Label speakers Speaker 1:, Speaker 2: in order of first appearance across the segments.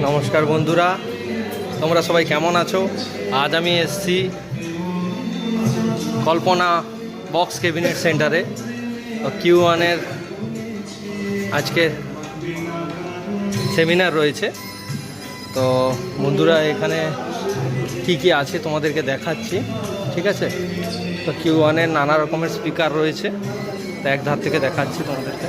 Speaker 1: নমস্কার বন্ধুরা, তোমরা সবাই কেমন আছো? আজ আমি এসেছি কল্পনা বক্স ক্যাবিনেট সেন্টারে। Q1-এর আজকে সেমিনার রয়েছে। তো বন্ধুরা, এখানে কি কি আছে তোমাদেরকে দেখাচ্ছি, ঠিক আছে? তো Q1-এর নানা রকমের স্পিকার রয়েছে, তো এক ধার থেকে দেখাচ্ছি তোমাদেরকে।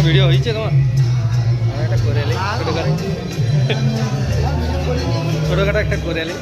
Speaker 1: ভিডিও হয়েছে তোমার? একটা করে এলি ছোটোখাটো একটা করে এলি।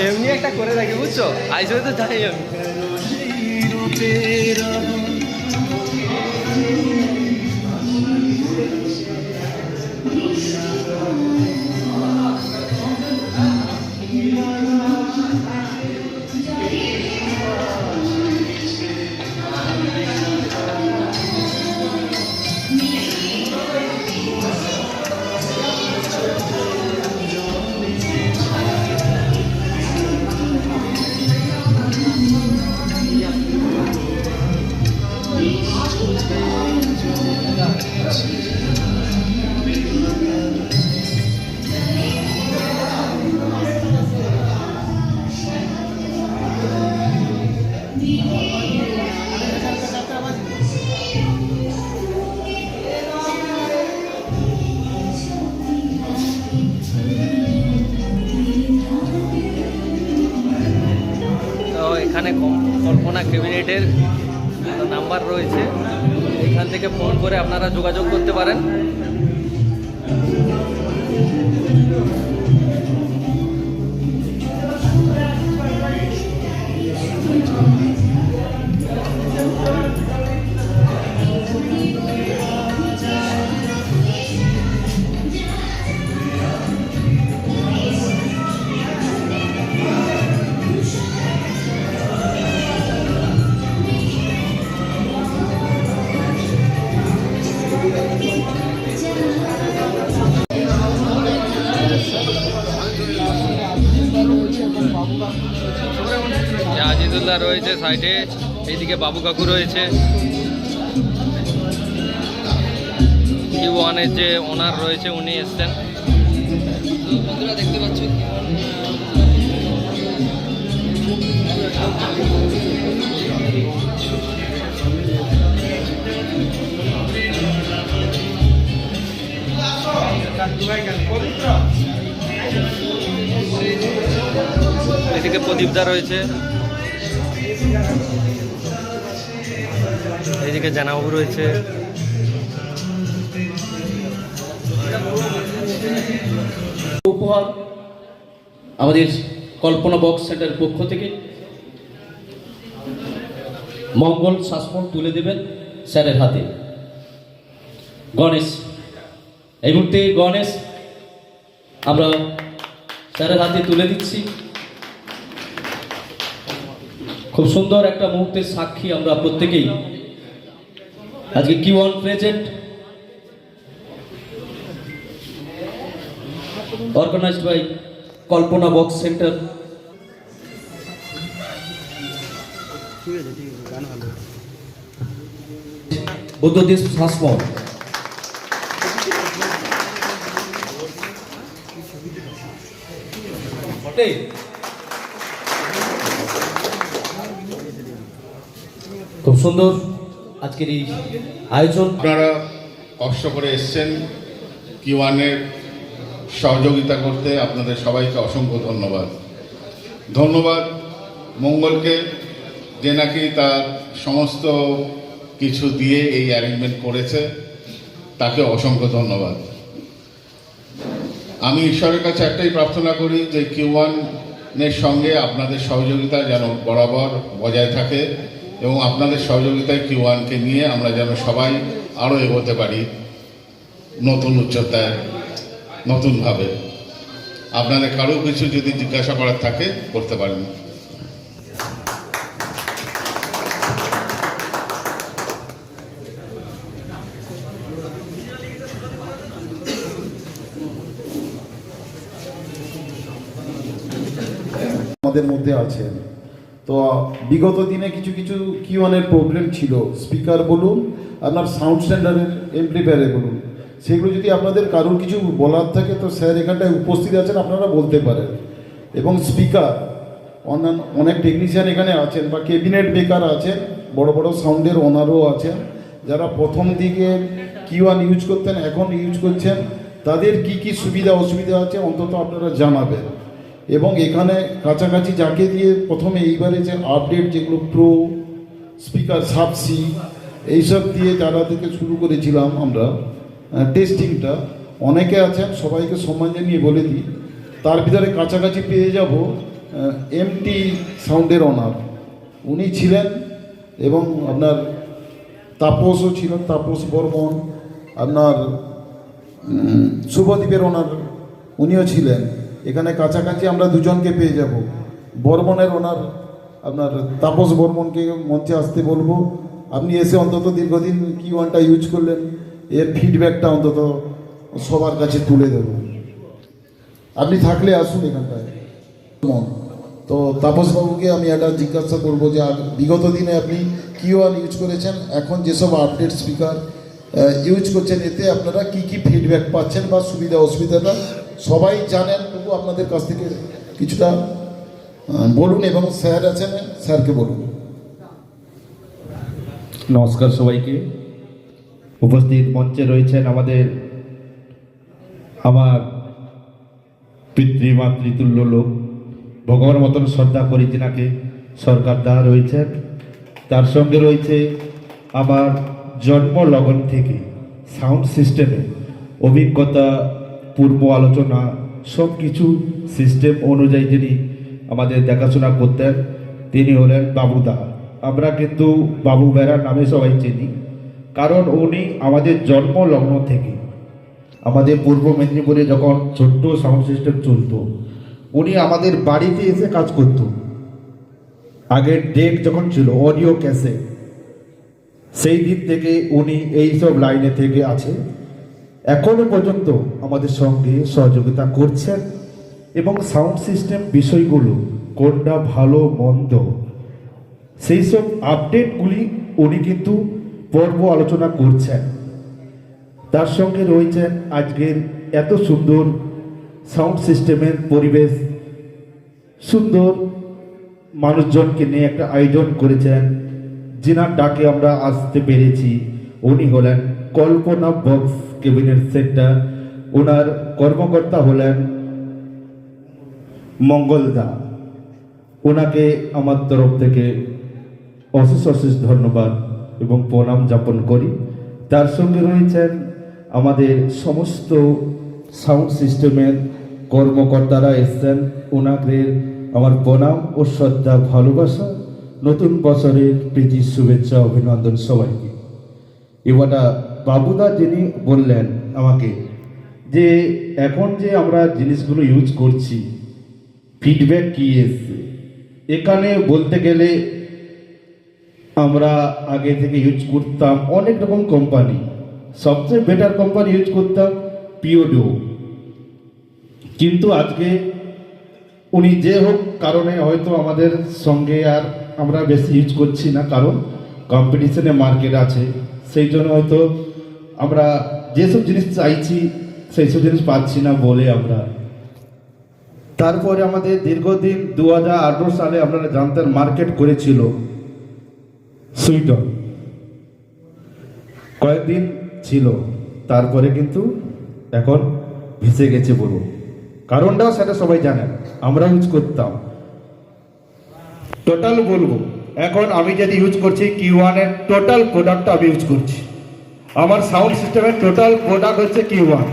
Speaker 1: এমনি একটা করে রাখি, বুঝছো? আইসবে তো যাই আমি। এখানে কল্পনা ক্যাবিনেটের নাম্বার রয়েছে, এখান থেকে ফোন করে আপনারা যোগাযোগ করতে পারেন। আজিদুল্লাহ রয়েছে সাইডে, এইদিকে বাবু কাকু রয়েছে। Q1-এর যে ওনার রয়েছে উনি এসছেন। বন্ধুরা দেখতে পাচ্ছ এদিকে প্রদীপদা রয়েছে, এইদিকে জানাবু রয়েছে।
Speaker 2: উপহার আমাদের কল্পনা বক্স সেন্টারের পক্ষ থেকে মঙ্গল শাসমল তুলে দেবেন স্যারের হাতে। গণেশ, এই মুহূর্তে গণেশ আমরা স্যারের হাতে তুলে দিচ্ছি। খুব সুন্দর একটা মুহূর্তের সাক্ষী আমরা প্রত্যেকেই। আজকে Q1 present, organized by Kalpana box centre. Buddhadeb Sasmal. বটে খুব সুন্দর আজকের এই আয়োজন।
Speaker 3: আপনারা কষ্ট করে এসছেন কিওয়ানের সহযোগিতা করতে, আপনাদের সবাইকে অসংখ্য ধন্যবাদ। ধন্যবাদ মঙ্গলকে, যে নাকি তার সমস্ত কিছু দিয়ে এই অ্যারেঞ্জমেন্ট করেছে, তাকে অসংখ্য ধন্যবাদ। আমি ঈশ্বরের কাছে একটাই প্রার্থনা করি যে কিওয়ানের সঙ্গে আপনাদের সহযোগিতা যেন বরাবর বজায় থাকে এবং আপনাদের সহযোগিতায় কিওয়ানকে নিয়ে আমরা যেন সবাই আরও এগোতে পারি নতুন উচ্চতায়, নতুনভাবে। আপনাদের কারো কিছু যদি জিজ্ঞাসা করার থাকে করতে পারেন।
Speaker 4: আমাদের মধ্যে আছেন। তো বিগত দিনে কিছু কিছু কিওয়ানের প্রবলেম ছিল, স্পিকার বলুন, আপনার সাউন্ড স্ট্যান্ডার্ডের এমপ্লিফায়ারে বলুন, সেগুলো যদি আপনাদের কারোর কিছু বলার থাকে তো স্যার এখানটায় উপস্থিত আছেন, আপনারা বলতে পারেন। এবং স্পিকার অন্যান্য অনেক টেকনিশিয়ান এখানে আছেন বা ক্যাবিনেট মেকার আছেন, বড় বড় সাউন্ডের ওনারও আছেন, যারা প্রথম দিকে কিওয়ান ইউজ করতেন এখন ইউজ করছেন। তাদের কি কি সুবিধা অসুবিধা আছে অন্তত আপনারা জানাবেন। এবং এখানে কাছাকাছি যাকে দিয়ে প্রথমে এইবারে যে আপডেট যেগুলো প্রো স্পিকার সাবসি এইসব দিয়ে যারা থেকে শুরু করেছিলাম আমরা টেস্টিংটা, অনেকে আছেন, সবাইকে সম্মান জানিয়ে বলে দিই। তার ভিতরে কাছাকাছি পেয়ে যাব এমটি সাউন্ডের ওনার, উনি ছিলেন, এবং আপনার তাপসও ছিলেন, তাপস বর্মন, আপনার শুভদ্বীপের ওনার উনিও ছিলেন। এখানে কাছাকাছি আমরা দুজনকে পেয়ে যাব। বর্মনের ওনার আপনার তাপস বর্মনকে মঞ্চে আসতে বলবো। আপনি এসে অন্তত দীর্ঘদিন কিওয়ানটা ইউজ করলেন, এর ফিডব্যাকটা অন্তত সবার কাছে তুলে দেব। আপনি থাকলে আসুন এখানটায়। তো তাপসবাবুকে আমি একটা জিজ্ঞাসা করবো যে বিগত দিনে আপনি কিওয়ান ইউজ করেছেন, এখন যেসব আপডেট স্পিকার ইউজ করছেন, এতে আপনারা কি কি ফিডব্যাক পাচ্ছেন বা সুবিধা অসুবিধাটা সবাই জানেন, তবু আপনাদের কাছ থেকে কিছুটা বলুন। এবং স্যার আছেন, স্যারকে বলুন।
Speaker 5: নমস্কার সবাইকে। উপস্থিত মঞ্চে রয়েছেন আমার পিতৃমাতৃতুল্য লোক, ভগবান মতন শ্রদ্ধা করি যিনাকে, সরকার দা রয়েছেন। তার সঙ্গে রয়েছে আমার জন্ম লগন থেকে সাউন্ড সিস্টেমে অভিজ্ঞতা, পূর্ব আলোচনা, সব কিছু সিস্টেম অনুযায়ী যিনি আমাদের দেখাশোনা করতেন, তিনি হলেন বাবুদা। আমরা কিন্তু বাবু বেড়া নামে সবাই চিনি, কারণ উনি আমাদের জন্ম লগ্ন থেকে, আমাদের পূর্ব মেদিনীপুরে যখন ছোট্ট সাউন্ড সিস্টেম চলত, উনি আমাদের বাড়িতে এসে কাজ করত। আগের ডেক যখন ছিল অডিও ক্যাসেট, সেই দিন থেকে উনি এইসব লাইনে থেকে আছে, এখনো পর্যন্ত আমাদের সঙ্গে সহযোগিতা করছেন। এবং সাউন্ড সিস্টেম বিষয়গুলো কোনটা ভালো মন্দ সেই সব আপডেটগুলি উনি কিন্তু পর্ব আলোচনা করছেন। তার সঙ্গে রয়েছেন আজকের এত সুন্দর সাউন্ড সিস্টেমের পরিবেশ, সুন্দর মানুষজনকে নিয়ে একটা আয়োজন করেছেন, যিনার ডাকে আমরা আসতে পেরেছি। উনি হলেন কল্পনা বক্স ক্যাবিনেট সেন্টার, ওনার কর্মকর্তা হলেন মঙ্গলদা। ওনাকে আমার তরফ থেকে অশেষ অশেষ ধন্যবাদ এবং প্রণাম জ্ঞাপন করি। তার সঙ্গে রয়েছেন আমাদের সমস্ত সাউন্ড সিস্টেমের কর্মকর্তারা এসছেন, ওনাদের আমার প্রণাম ও শ্রদ্ধা, ভালোবাসা, নতুন বছরের প্রীতি, শুভেচ্ছা, অভিনন্দন সবাইকে। এবার বাবুদা যিনি বললেন আমাকে যে এখন যে আমরা জিনিসগুলো ইউজ করছি, ফিডব্যাক কী এসছে, এখানে বলতে গেলে আমরা আগে থেকে ইউজ করতাম অনেক রকম কোম্পানি, সবচেয়ে বেটার কোম্পানি ইউজ করতাম পিওডো। কিন্তু আজকে উনি যে হোক কারণে হয়তো আমাদের সঙ্গে আর আমরা বেশি ইউজ করছি না, কারণ কম্পিটিশনে মার্কেট আছে, সেই জন্য হয়তো আমরা যেসব জিনিস চাইছি সেই সব জিনিস পাচ্ছি না বলে আমরা। তারপরে আমাদের দীর্ঘদিন 2018 সালে আপনারা জানতেন মার্কেট করেছিল সুইডন কয়েকদিন ছিল, তারপরে কিন্তু এখন ভেসে গেছে বলুন। কারণটাও সেটা সবাই জানেন, আমরা ইউজ করতাম। টোটাল বলবো, এখন আমি যদি ইউজ করছি Q1 এর টোটাল প্রোডাক্টটা আমি ইউজ করছি। আমার সাউন্ড সিস্টেমের টোটাল প্রোডাক্ট হচ্ছে Q1,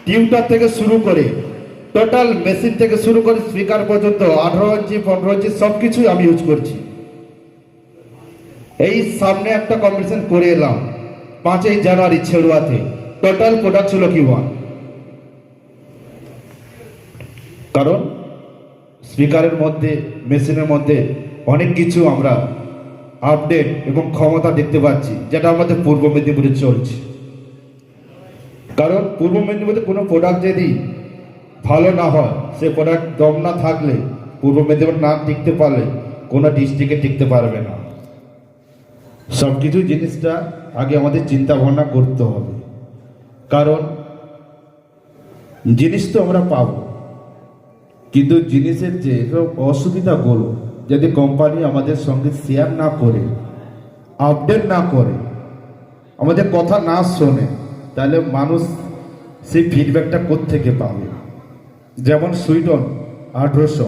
Speaker 5: টিউটার থেকে শুরু করে টোটাল মেশিন থেকে শুরু করে স্পিকার পর্যন্ত 18 ইঞ্চি 15 ইঞ্চি সব কিছুই আমি ইউজ করছি। এই সামনে একটা কম্পিটিশন করে এলাম 5ই জানুয়ারি ছেড়ুয়াতে, টোটাল প্রোডাক্ট ছিল Q1। কারণ স্পিকারের মধ্যে মেশিনের মধ্যে অনেক কিছু আমরা আপডেট এবং ক্ষমতা দেখতে পাচ্ছি, যেটা আমাদের পূর্ব মেদিনীপুরে চলছে। কারণ পূর্ব মেদিনীপুরে কোনো প্রোডাক্ট যদি ভালো না হয়, সে প্রোডাক্ট দম না থাকলে, পূর্ব মেদিনীপুর না টিকতে পারলে কোনো ডিস্ট্রিক্টে টিকতে পারবে না। সব কিছু জিনিসটা আগে আমাদের চিন্তা ভাবনা করতে হবে। কারণ জিনিস তো আমরা পাবো, কিন্তু জিনিসের যে অসুবিধাগুলো যদি কোম্পানি আমাদের সঙ্গে শেয়ার না করে, আপডেট না করে, আমাদের কথা না শোনে, তাহলে মানুষ সেই ফিডব্যাকটা কোত্থেকে পাবে? যেমন সুইডন 1800